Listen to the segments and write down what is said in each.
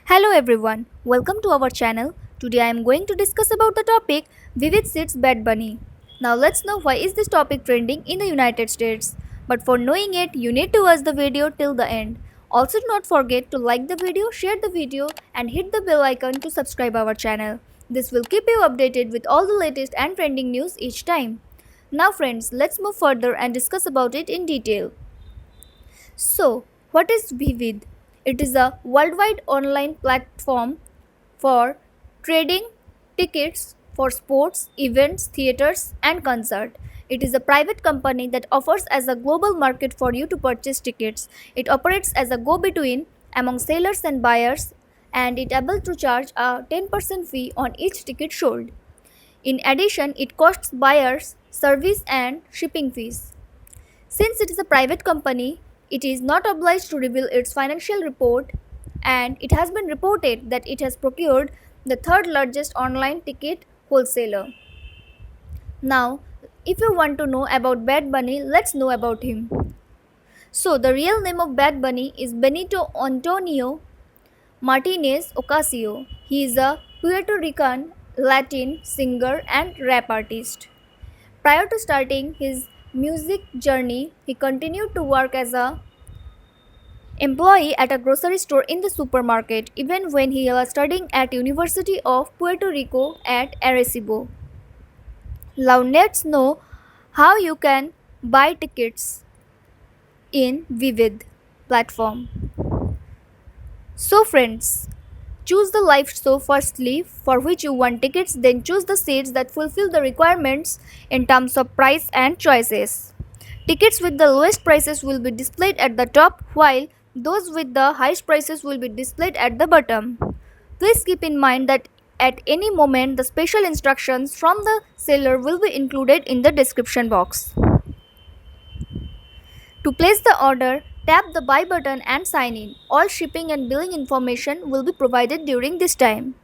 Hello everyone, welcome to our channel. Today I am going to discuss about the topic Vivid Seats Bad Bunny. Now let's know why is this topic trending in the United States. But for knowing it, you need to watch the video till the end. Also do not forget to like the video, share the video and hit the bell icon to subscribe our channel. This will keep you updated with all the latest and trending news each time. Now friends, let's move further and discuss about it in detail. So, what is Vivid? It is a worldwide online platform for trading tickets for sports, events, theaters, and concert. It is a private company that offers as a global market for you to purchase tickets. It operates as a go-between among sellers and buyers, and it able to charge a 10% fee on each ticket sold. In addition, it costs buyers service and shipping fees. Since it is a private company, it is not obliged to reveal its financial report, and it has been reported that it has procured the third largest online ticket wholesaler. Now, if you want to know about Bad Bunny, let's know about him. So, the real name of Bad Bunny is Benito Antonio Martinez Ocasio. He is a Puerto Rican Latin singer and rap artist. Prior to starting his music journey, he continued to work as a employee at a grocery store in the supermarket even when he was studying at University of Puerto Rico at Arecibo. Now let's know how you can buy tickets in Vivid platform. So friends, choose the live show firstly for which you want tickets, then choose the seats that fulfill the requirements in terms of price and choices. Tickets with the lowest prices will be displayed at the top while those with the highest prices will be displayed at the bottom. Please keep in mind that at any moment the special instructions from the seller will be included in the description box. To place the order, tap the buy button and sign in. All shipping and billing information will be provided during this time.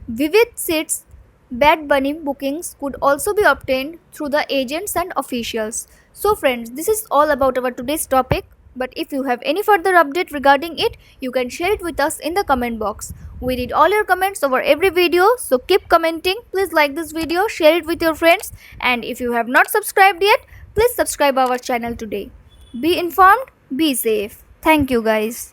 Vivid Seats Bad Bunny bookings could also be obtained through the agents and officials. So friends, this is all about our today's topic. But if you have any further update regarding it, you can share it with us in the comment box. We read all your comments over every video, so keep commenting. Please like this video, share it with your friends, and if you have not subscribed yet, please subscribe our channel today. Be informed, be safe. Thank you guys.